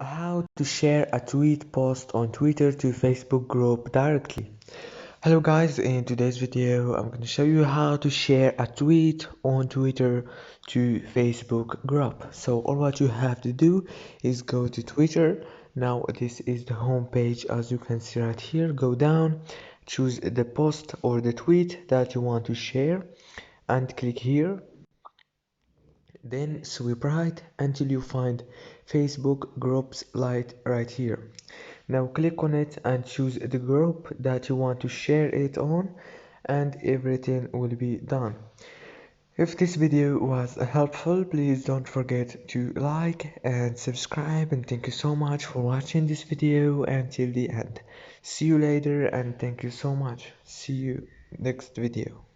How to share a tweet post on Twitter to Facebook group directly. Hello guys, in today's video I'm going to show you how to share a tweet on Twitter to Facebook group. So all what you have to do is go to Twitter. Now this is the home page, as you can see right here. Go down, choose the post or the tweet that you want to share and click here. Then swipe right until you find Facebook groups light right here. Now click on it and choose the group that you want to share it on, and everything will be done. If this video was helpful, please don't forget to like and subscribe, and thank you so much for watching this video until the end. See you later and thank you so much. See you next video.